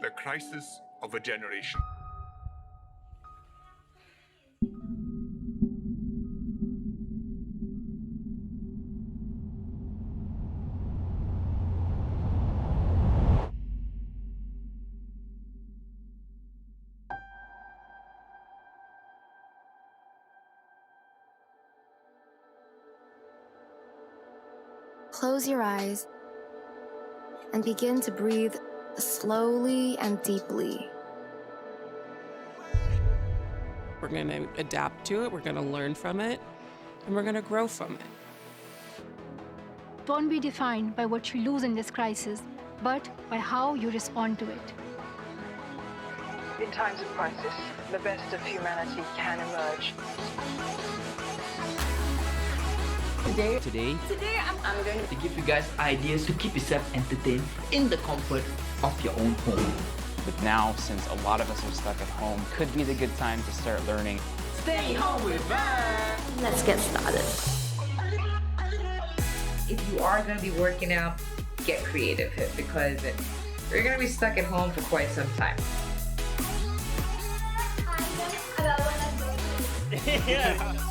the crisis of a generation. Close your eyes and begin to breathe slowly and deeply. We're going to adapt to it, we're going to learn from it, and we're going to grow from it. Don't be defined by what you lose in this crisis, but by how you respond to it. In times of crisis, the best of humanity can emerge. Today, I'm going to give you guys ideas to keep yourself entertained in the comfort of your own home. But now, since a lot of us are stuck at home, could be the good time to start learning. Stay home with us! Let's get started. If you are going to be working out, get creative because you're going to be stuck at home for quite some time. Yeah.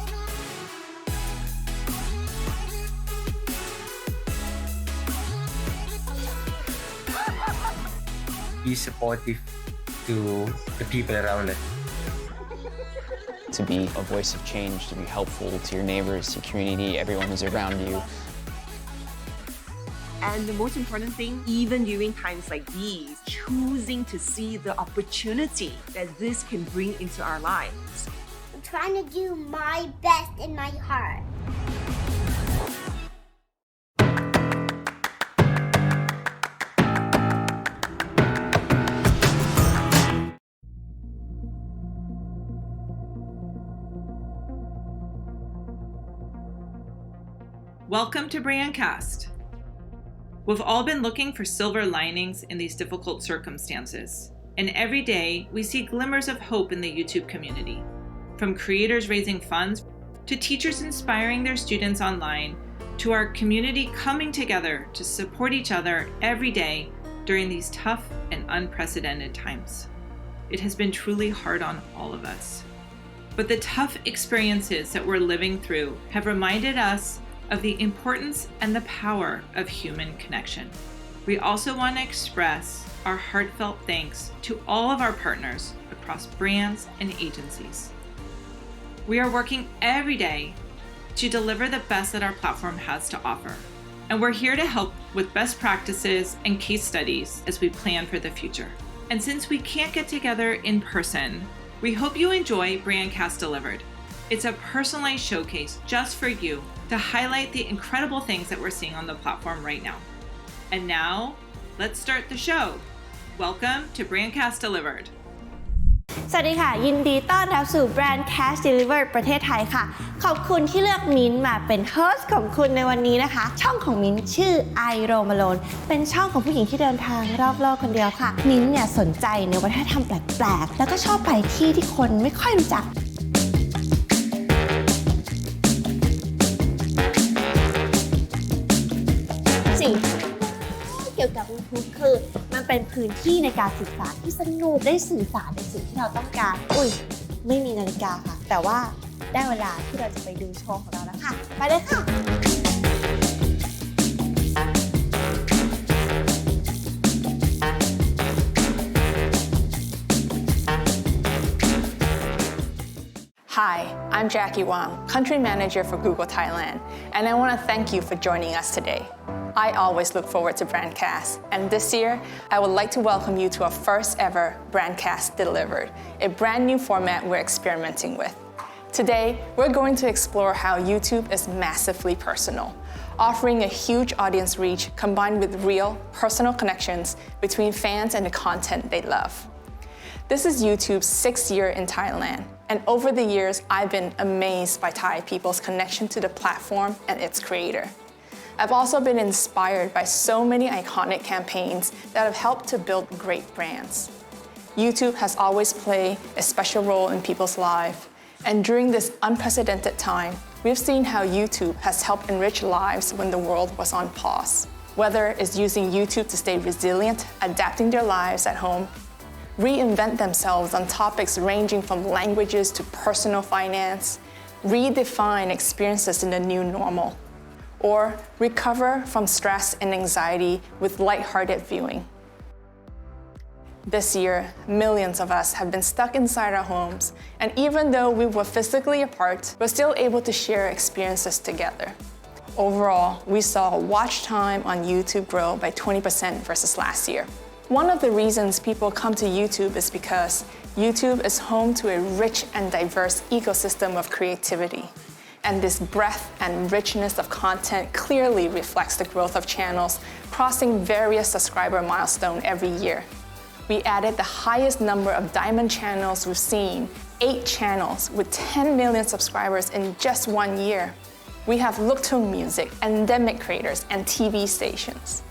Be supportive to the people around us. To be a voice of change, to be helpful to your neighbors, to your community, everyone who's around you. And the most important thing, even during times like these, choosing to see the opportunity that this can bring into our lives. I'm trying to do my best in my heart. Welcome to Brandcast. We've all been looking for silver linings in these difficult circumstances, and every day we see glimmers of hope in the YouTube community. From creators raising funds, to teachers inspiring their students online, to our community coming together to support each other every day during these tough and unprecedented times. It has been truly hard on all of us. But the tough experiences that we're living through have reminded us of the importance and the power of human connection. We also want to express our heartfelt thanks to all of our partners across brands and agencies. We are working every day to deliver the best that our platform has to offer, and we're here to help with best practices and case studies as we plan for the future. And since we can't get together in person, we hope you enjoy Brandcast Delivered. It's a personalized showcase just for you to highlight the incredible things that we're seeing on the platform right now. And now, let's start the show. Welcome to Brandcast Delivered. สวัสดีค่ะยินดีต้อนรับสู่ Brandcast Delivered ประเทศไทยค่ะขอบคุณที่เลือกมิ้นท์มาเป็นโฮสต์ของคุณในวันนี้นะคะช่องของมิ้นท์ชื่อ I Roam Alone เป็นช่องของผู้หญิงที่เดินทางรอบโลกคนเดียวค่ะมิ้นท์เนี่ยสนใจในวัฒนธรรมแปลกๆแล้วก็ชอบไปที่ที่คนไม่ค่อยรู้จักเกี่ยวกับ YouTube คือมันเป็นพื้นที่ในการสื่อสารที่สนุกได้สื่อสารในสิ่งที่เราต้องการไม่มีนาฬิกาค่ะแต่ว่าได้เวลาที่เราจะไปดูโชว์ของเราแล้วค่ะไปเลยค่ะ Hi, I'm Jackie Wang, Country Manager for Google Thailand, and I want to thank you for joining us today. I always look forward to Brandcast, and this year, I would like to welcome you to our first ever Brandcast Delivered, a brand new format we're experimenting with. Today, we're going to explore how YouTube is massively personal, offering a huge audience reach combined with real, personal connections between fans and the content they love. This is YouTube's 6th year in Thailand, and over the years, I've been amazed by Thai people's connection to the platform and its creator. I've also been inspired by so many iconic campaigns that have helped to build great brands. YouTube has always played a special role in people's lives, and during this unprecedented time, we've seen how YouTube has helped enrich lives when the world was on pause. Whether it's using YouTube to stay resilient, adapting their lives at home, reinvent themselves on topics ranging from languages to personal finance, redefine experiences in the new normal, or recover from stress and anxiety with lighthearted viewing. This year, millions of us have been stuck inside our homes, and even though we were physically apart, we're still able to share experiences together. Overall, we saw watch time on YouTube grow by 20% versus last year. One of the reasons people come to YouTube is because YouTube is home to a rich and diverse ecosystem of creativity. And this breadth and richness of content clearly reflects the growth of channels crossing various subscriber milestones every year. We added the highest number of diamond channels we've seen, 8 channels with 10 million subscribers in just 1 year. We have look-to music, endemic creators, and TV stations.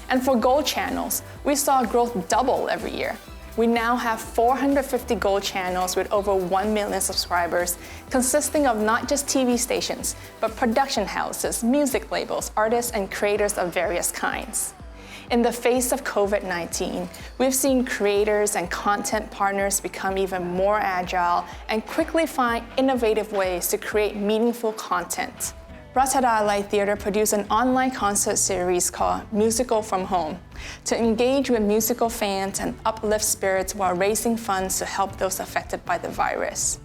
And for gold channels, we saw growth double every year. We now have 450 gold channels with over 1 million subscribers, consisting of not just TV stations, but production houses, music labels, artists, and creators of various kinds. In the face of COVID-19, we've seen creators and content partners become even more agile and quickly find innovative ways to create meaningful content. Ratchada Light Theatre produced an online concert series called Musical from Home to engage with musical fans and uplift spirits while raising funds to help those affected by the virus.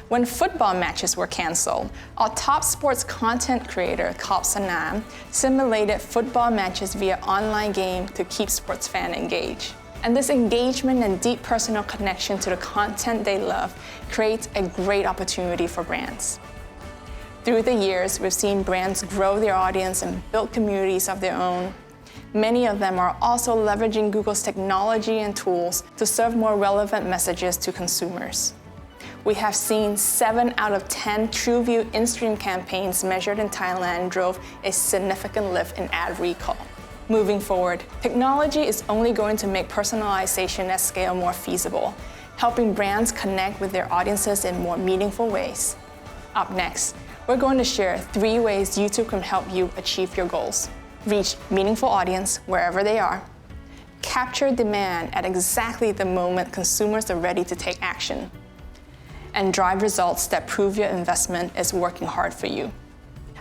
When football matches were canceled, our top sports content creator, Kop Sanam, simulated football matches via online game to keep sports fans engaged. And this engagement and deep personal connection to the content they love creates a great opportunity for brands. Through the years, we've seen brands grow their audience and build communities of their own. Many of them are also leveraging Google's technology and tools to serve more relevant messages to consumers. We have seen 7 out of 10 TrueView in-stream campaigns measured in Thailand drove a significant lift in ad recall. Moving forward, technology is only going to make personalization at scale more feasible, helping brands connect with their audiences in more meaningful ways. Up next, we're going to share 3 ways YouTube can help you achieve your goals. Reach meaningful audience wherever they are, capture demand at exactly the moment consumers are ready to take action, and drive results that prove your investment is working hard for you.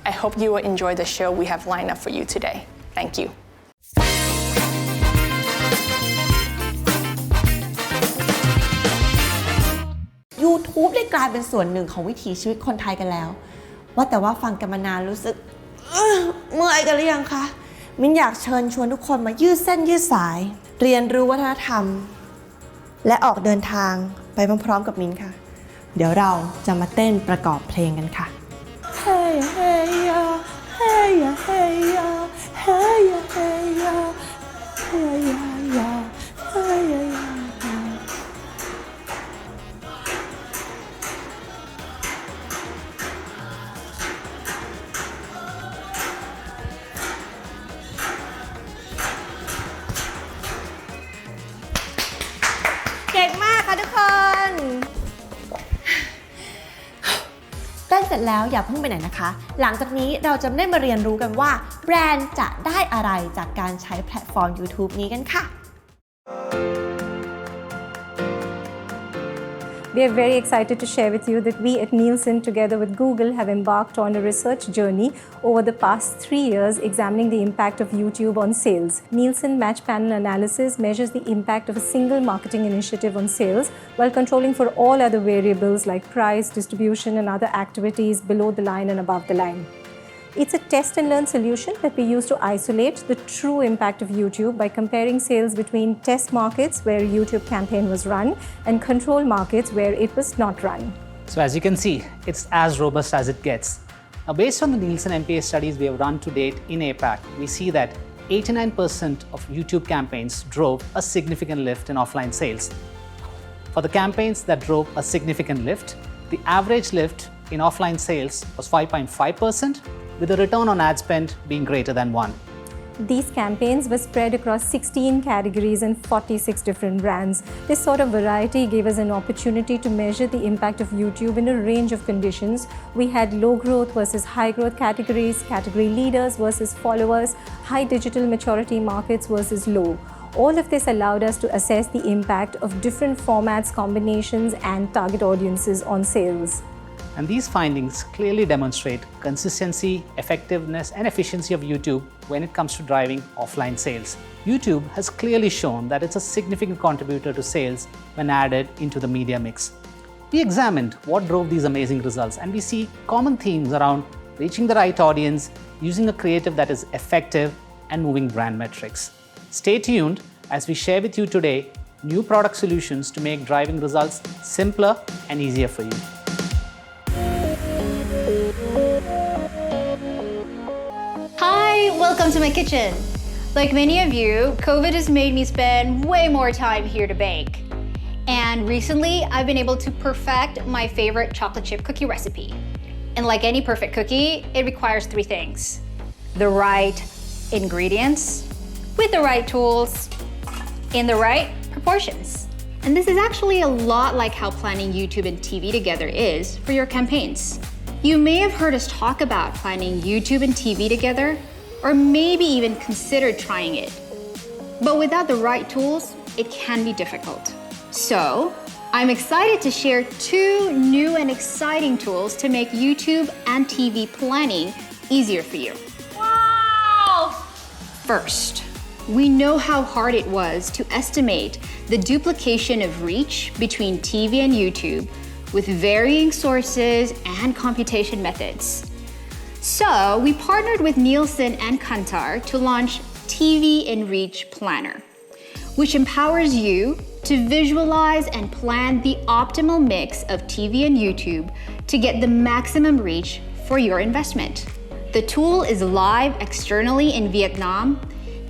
I hope you will enjoy the show we have lined up for you today. Thank you. YouTube ได้กลายเป็นส่วนหนึ่งของวิถีชีวิตคนไทยกันแล้วว่าแต่ว่าฟังกันมานานรู้สึกเมื่อยกันหรือยังคะมิ้นอยากเชิญชวนทุกคนมายืดเส้นยืดสายเรียนรู้วัฒนธรรมและออกเดินทางไปพร้อมๆกับมิ้นค่ะเดี๋ยวเราจะมาเต้นประกอบเพลงกันค่ะ Hey hey ya hey ya hey ya hey ya hey ya hey ya ya hey ya yaเก่งมากค่ะทุกคนเต้นเสร็จแล้วอย่าเพิ่งไปไหนนะคะหลังจากนี้เราจะได้มาเรียนรู้กันว่าแบรนด์จะได้อะไรจากการใช้แพลตฟอร์ม YouTube นี้กันค่ะ We are very excited to share with you that we at Nielsen, together with Google, have embarked on a research journey over the past 3 years examining the impact of YouTube on sales. Nielsen Match Panel Analysis measures the impact of a single marketing initiative on sales while controlling for all other variables like price, distribution, and other activities below the line and above the line. It's a test and learn solution that we use to isolate the true impact of YouTube by comparing sales between test markets where a YouTube campaign was run and control markets where it was not run. So as you can see, it's as robust as it gets. Now based on the Nielsen MPA studies we have run to date in APAC, we see that 89% of YouTube campaigns drove a significant lift in offline sales. For the campaigns that drove a significant lift, the average lift in offline sales was 5.5%, with the return on ad spend being greater than 1. These campaigns were spread across 16 categories and 46 different brands. This sort of variety gave us an opportunity to measure the impact of YouTube in a range of conditions. We had low growth versus high growth categories, category leaders versus followers, high digital maturity markets versus low. All of this allowed us to assess the impact of different formats, combinations, and target audiences on sales. And these findings clearly demonstrate consistency, effectiveness, and efficiency of YouTube when it comes to driving offline sales. YouTube has clearly shown that it's a significant contributor to sales when added into the media mix. We examined what drove these amazing results, and we see common themes around reaching the right audience, using a creative that is effective, and moving brand metrics. Stay tuned as we share with you today new product solutions to make driving results simpler and easier for you. Hi, welcome to my kitchen. Like many of you, COVID has made me spend way more time here to bake. And recently, I've been able to perfect my favorite chocolate chip cookie recipe. And like any perfect cookie, it requires 3 things: the right ingredients, with the right tools, in the right proportions. And this is actually a lot like how planning YouTube and TV together is for your campaigns. You may have heard us talk about planning YouTube and TV together, or maybe even considered trying it. But without the right tools, it can be difficult. So, I'm excited to share 2 new and exciting tools to make YouTube and TV planning easier for you. Wow! First, we know how hard it was to estimate the duplication of reach between TV and YouTube with varying sources and computation methods. So, we partnered with Nielsen and Kantar to launch TV and Reach Planner, which empowers you to visualize and plan the optimal mix of TV and YouTube to get the maximum reach for your investment. The tool is live externally in Vietnam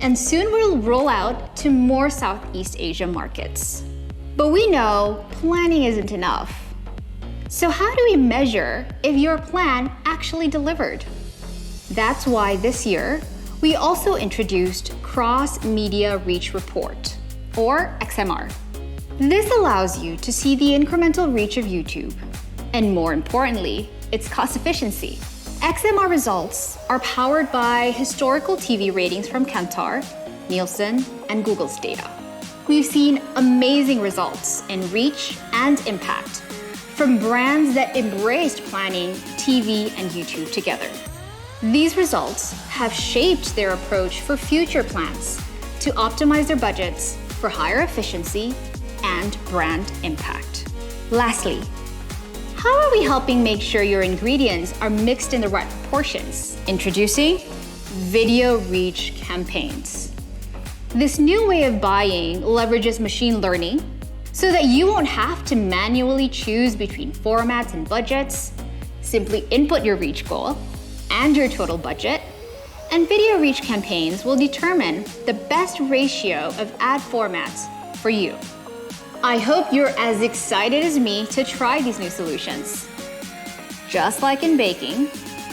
and soon will roll out to more Southeast Asia markets. But we know planning isn't enough. So how do we measure if your plan actually delivered? That's why this year, we also introduced Cross Media Reach Report, or XMR. This allows you to see the incremental reach of YouTube, and more importantly, its cost efficiency. XMR results are powered by historical TV ratings from Kantar, Nielsen, and Google's data. We've seen amazing results in reach and impact from brands that embraced planning TV and YouTube together. These results have shaped their approach for future plans to optimize their budgets for higher efficiency and brand impact. Lastly, how are we helping make sure your ingredients are mixed in the right proportions? Introducing Video Reach Campaigns. This new way of buying leverages machine learning so that you won't have to manually choose between formats and budgets. Simply input your reach goal and your total budget, and Video Reach Campaigns will determine the best ratio of ad formats for you. I hope you're as excited as me to try these new solutions. Just like in baking,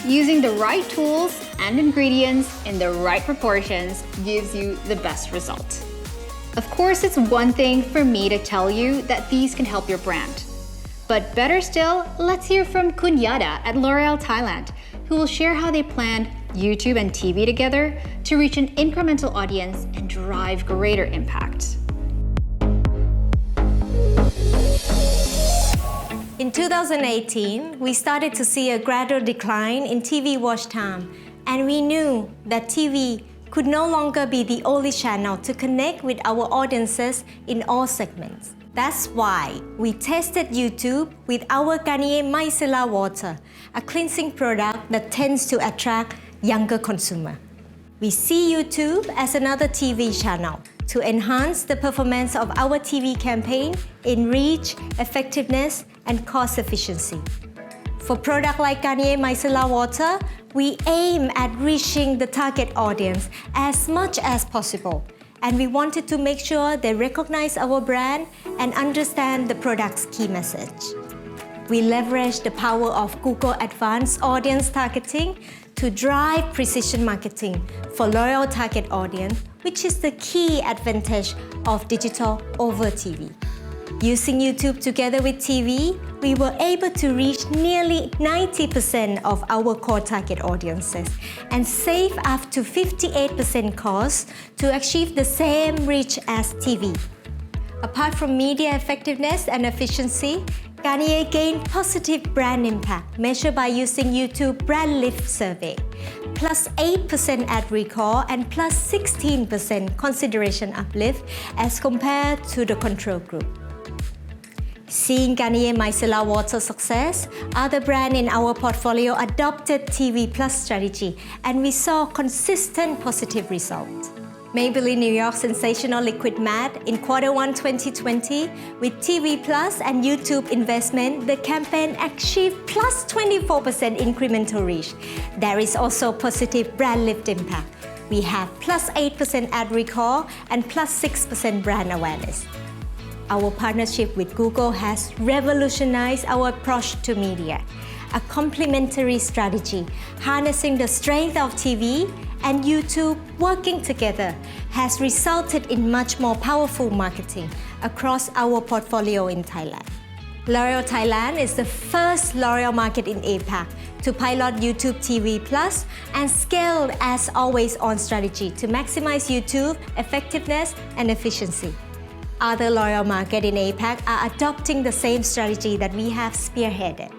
using the right tools and ingredients in the right proportions gives you the best result. Of course, it's one thing for me to tell you that these can help your brand. But better still, let's hear from Kunyada at L'Oreal Thailand, who will share how they planned YouTube and TV together to reach an incremental audience and drive greater impact. In 2018, we started to see a gradual decline in TV watch time, and we knew that TV could no longer be the only channel to connect with our audiences in all segments. That's why we tested YouTube with our Garnier Micellar Water, a cleansing product that tends to attract younger consumers. We see YouTube as another TV channel to enhance the performance of our TV campaign in reach, effectiveness, and cost efficiency. For products like Garnier Micellar Water, we aim at reaching the target audience as much as possible, and we wanted to make sure they recognize our brand and understand the product's key message. We leverage the power of Google Advanced Audience Targeting to drive precision marketing for loyal target audience, which is the key advantage of digital over TV. Using YouTube together with TV, we were able to reach nearly 90% of our core target audiences and save up to 58% cost to achieve the same reach as TV. Apart from media effectiveness and efficiency, Garnier gained positive brand impact measured by using YouTube Brand Lift Survey, plus 8% ad recall and plus 16% consideration uplift as compared to the control group. Seeing Garnier Micellar Water success, other brands in our portfolio adopted TV Plus strategy and we saw consistent positive results. Maybelline New York Sensational Liquid Matte in Q1 2020 with TV Plus and YouTube investment, the campaign achieved plus 24% incremental reach. There is also positive brand lift impact. We have plus 8% ad recall and plus 6% brand awareness. Our partnership with Google has revolutionized our approach to media. A complementary strategy, harnessing the strength of TV and YouTube working together has resulted in much more powerful marketing across our portfolio in Thailand. L'Oreal Thailand is the first L'Oreal market in APAC to pilot YouTube TV Plus and scaled as always-on strategy to maximize YouTube effectiveness and efficiency. Other L'Oreal markets in APAC are adopting the same strategy that we have spearheaded.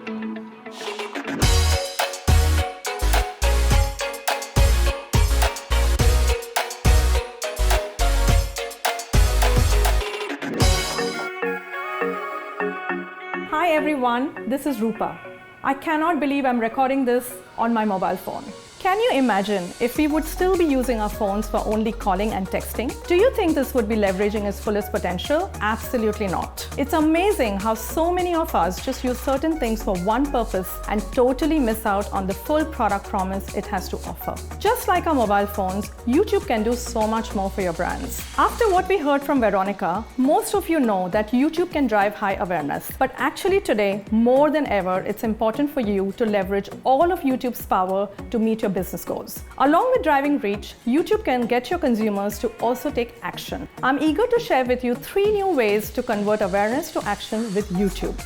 Hi everyone, this is Rupa. I cannot believe I'm recording this on my mobile phone. Can you imagine if we would still be using our phones for only calling and texting? Do you think this would be leveraging its fullest potential? Absolutely not. It's amazing how so many of us just use certain things for one purpose and totally miss out on the full product promise it has to offer. Just like our mobile phones, YouTube can do so much more for your brands. After what we heard from Veronica, most of you know that YouTube can drive high awareness. But actually today, more than ever, it's important for you to leverage all of YouTube's power to meet your business goals. Along with driving reach, YouTube can get your consumers to also take action. I'm eager to share with you 3 new ways to convert awareness to action with YouTube.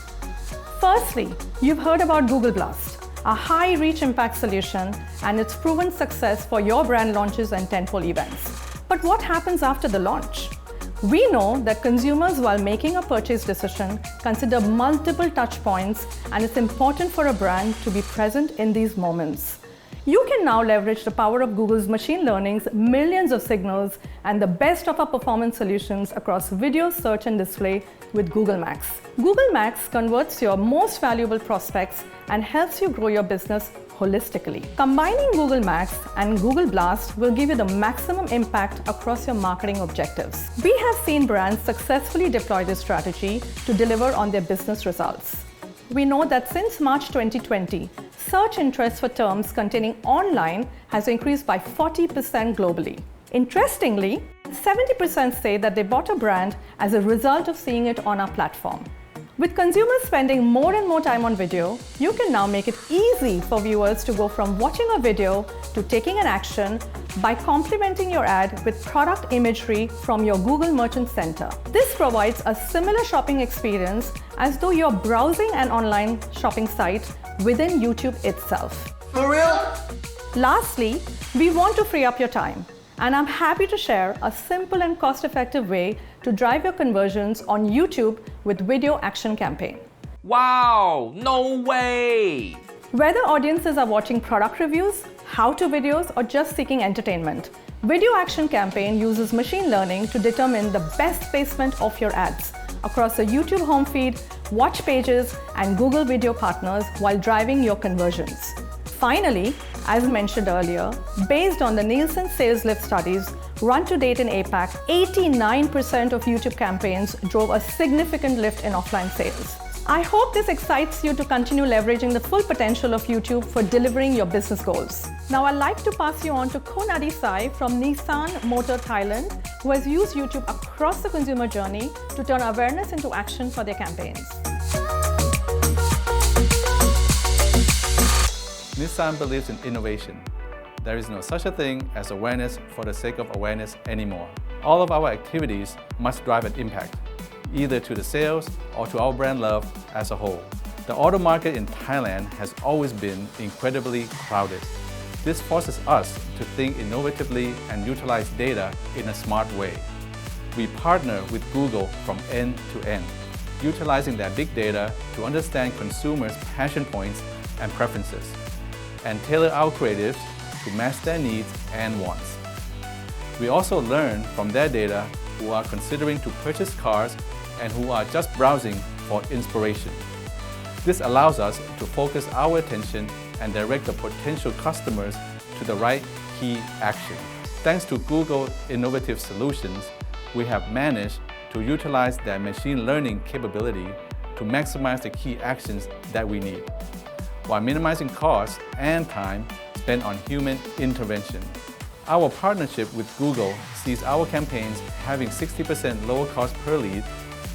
Firstly, you've heard about Google Blast, a high reach impact solution and its proven success for your brand launches and tentpole events. But what happens after the launch? We know that consumers, while making a purchase decision, consider multiple touch points, and it's important for a brand to be present in these moments. You can now leverage the power of Google's machine learning's millions of signals and the best of our performance solutions across video, search, and display with Google Max. Google Max converts your most valuable prospects and helps you grow your business holistically. Combining Google Max and Google Blast will give you the maximum impact across your marketing objectives. We have seen brands successfully deploy this strategy to deliver on their business results. We know that since March 2020, search interest for terms containing online has increased by 40% globally. Interestingly, 70% say that they bought a brand as a result of seeing it on our platform. With consumers spending more and more time on video, you can now make it easy for viewers to go from watching a video to taking an action by complementing your ad with product imagery from your Google Merchant Center. This provides a similar shopping experience as though you're browsing an online shopping site within YouTube itself. For real? Lastly, we want to free up your time. And I'm happy to share a simple and cost-effective way to drive your conversions on YouTube with Video Action Campaign. Wow, no way! Whether audiences are watching product reviews, how-to videos, or just seeking entertainment, Video Action Campaign uses machine learning to determine the best placement of your ads across the YouTube home feed, watch pages, and Google Video Partners while driving your conversions. Finally, as mentioned earlier, based on the Nielsen sales lift studies run to date in APAC, 89% of YouTube campaigns drove a significant lift in offline sales. I hope this excites you to continue leveraging the full potential of YouTube for delivering your business goals. Now I'd like to pass you on to Khun Adisai from Nissan Motor Thailand, who has used YouTube across the consumer journey to turn awareness into action for their campaigns. Nissan believes in innovation. There is no such a thing as awareness for the sake of awareness anymore. All of our activities must drive an impact. either to the sales or to our brand love as a whole. The auto market in Thailand has always been incredibly crowded. This forces us to think innovatively and utilize data in a smart way. We partner with Google from end to end, utilizing their big data to understand consumers' passion points and preferences, and tailor our creatives to match their needs and wants. We also learn from their data who are considering to purchase cars and who are just browsing for inspiration. This allows us to focus our attention and direct the potential customers to the right key action. Thanks to Google's innovative solutions, we have managed to utilize their machine learning capability to maximize the key actions that we need, while minimizing costs and time spent on human intervention. Our partnership with Google sees our campaigns having 60% lower cost per lead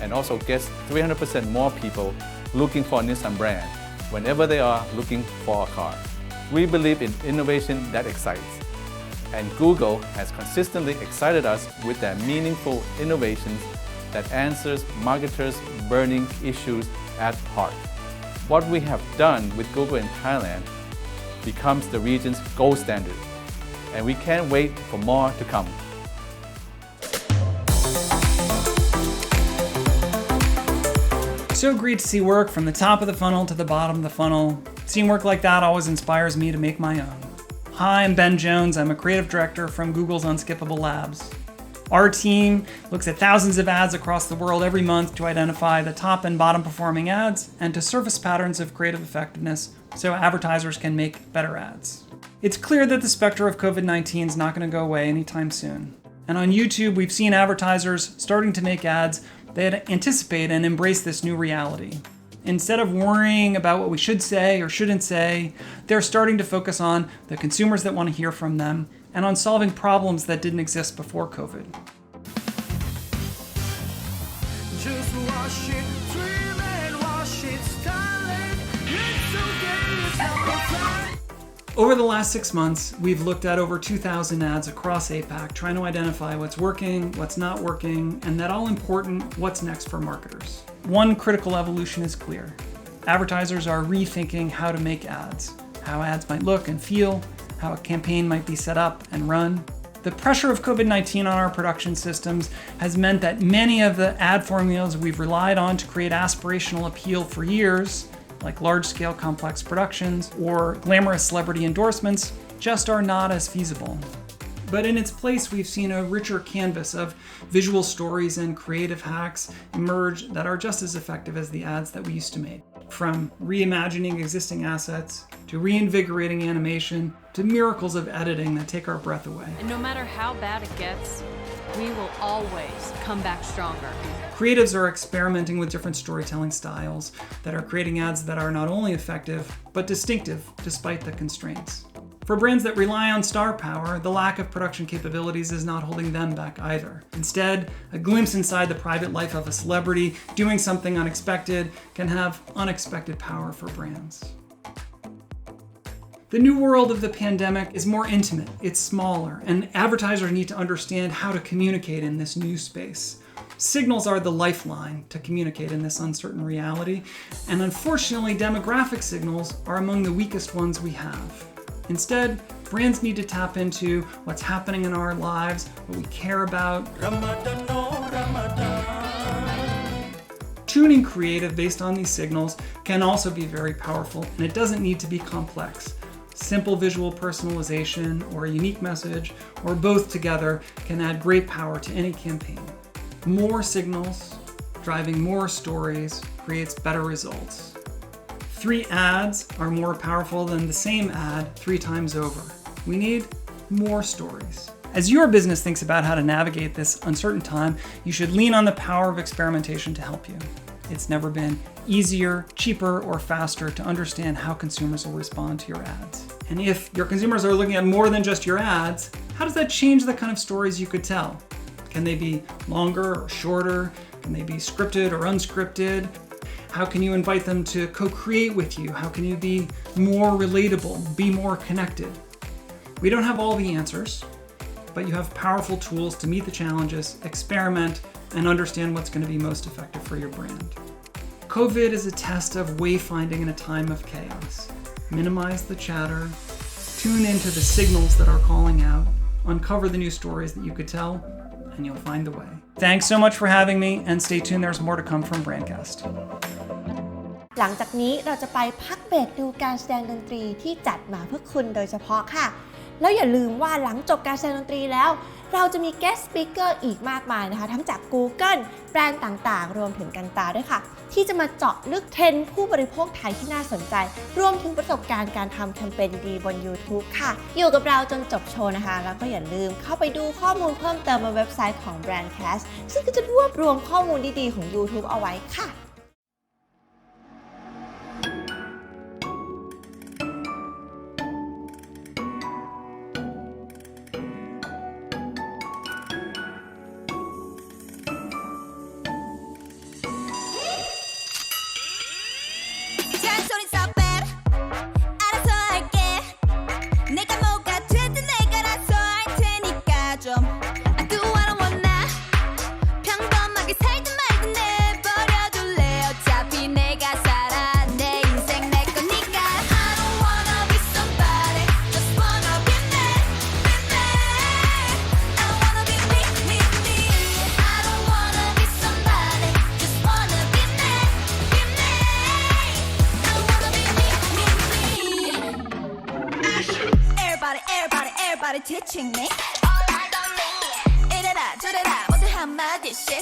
and also gets 300% more people looking for a Nissan brand whenever they are looking for a car. We believe in innovation that excites, and Google has consistently excited us with their meaningful innovations that answers marketers' burning issues at heart. What we have done with Google in Thailand becomes the region's gold standard, and we can't wait for more to come. So great to see work from the top of the funnel to the bottom of the funnel. Seeing work like that always inspires me to make my own. Hi, I'm Ben Jones. I'm a creative director from Google's Unskippable Labs. Our team looks at thousands of ads across the world every month to identify the top and bottom performing ads and to surface patterns of creative effectiveness so advertisers can make better ads. It's clear that the specter of COVID-19 is not going to go away anytime soon. And on YouTube, we've seen advertisers starting to make ads that anticipate and embrace this new reality. Instead of worrying about what we should say or shouldn't say, they're starting to focus on the consumers that want to hear from them and on solving problems that didn't exist before COVID. Just wash it, dream and wash it, styling. It's okay, it's not Over the last 6 months, we've looked at over 2,000 ads across APAC, trying to identify what's working, what's not working, and that all important, what's next for marketers. One critical evolution is clear. Advertisers are rethinking how to make ads, how ads might look and feel, how a campaign might be set up and run. The pressure of COVID-19 on our production systems has meant that many of the ad formulas we've relied on to create aspirational appeal for years, like large-scale complex productions or glamorous celebrity endorsements, just are not as feasible. But in its place, we've seen a richer canvas of visual stories and creative hacks emerge that are just as effective as the ads that we used to make. From reimagining existing assets, to reinvigorating animation, to miracles of editing that take our breath away. And no matter how bad it gets, we will always come back stronger. Creatives are experimenting with different storytelling styles that are creating ads that are not only effective, but distinctive despite the constraints. For brands that rely on star power, the lack of production capabilities is not holding them back either. Instead, a glimpse inside the private life of a celebrity doing something unexpected can have unexpected power for brands. The new world of the pandemic is more intimate, it's smaller, and advertisers need to understand how to communicate in this new space. Signals are the lifeline to communicate in this uncertain reality, and unfortunately, demographic signals are among the weakest ones we have. Instead, brands need to tap into what's happening in our lives, what we care about. Tuning creative based on these signals can also be very powerful, and it doesn't need to be complex. Simple visual personalization or a unique message, or both together, can add great power to any campaign. More signals, driving more stories, creates better results. 3 ads are more powerful than the same ad 3 times over. We need more stories. As your business thinks about how to navigate this uncertain time, you should lean on the power of experimentation to help you. It's never been easier, cheaper, or faster to understand how consumers will respond to your ads. And if your consumers are looking at more than just your ads, how does that change the kind of stories you could tell? Can they be longer or shorter? Can they be scripted or unscripted? How can you invite them to co-create with you? How can you be more relatable, be more connected? We don't have all the answers, but you have powerful tools to meet the challenges, experiment, and understand what's going to be most effective for your brand. COVID is a test of wayfinding in a time of chaos. Minimize the chatter, tune into the signals that are calling out, uncover the new stories that you could tell, and you'll find the way. Thanks so much for having me, and stay tuned, there's more to come from Brandcast. หลังจากนี้เราจะไปพักเบรกดูการแสดงดนตรีที่จัดมาเพื่อคุณโดยเฉพาะค่ะแล้วอย่าลืมว่าหลังจบการแสดงดนตรีแล้วเราจะมี guest speaker อีกมากมายนะคะทั้งจาก Google แบรนด์ต่างๆรวมถึงกันตาด้วยค่ะที่จะมาเจาะลึกเทรนด์ผู้บริโภคไทยที่น่าสนใจรวมถึงประสบการณ์การทำแคมเปญดีๆบน YouTube ค่ะอยู่กับเราจนจบโชว์นะคะแล้วก็อย่าลืมเข้าไปดูข้อมูลเพิ่มเติมบนเว็บไซต์ของ Brandcast ซึ่งก็จะรวบรวมข้อมูลดีๆของ YouTube เอาไว้ค่ะTeaching me all I don't need 이래라 저래라 모두 한마디씩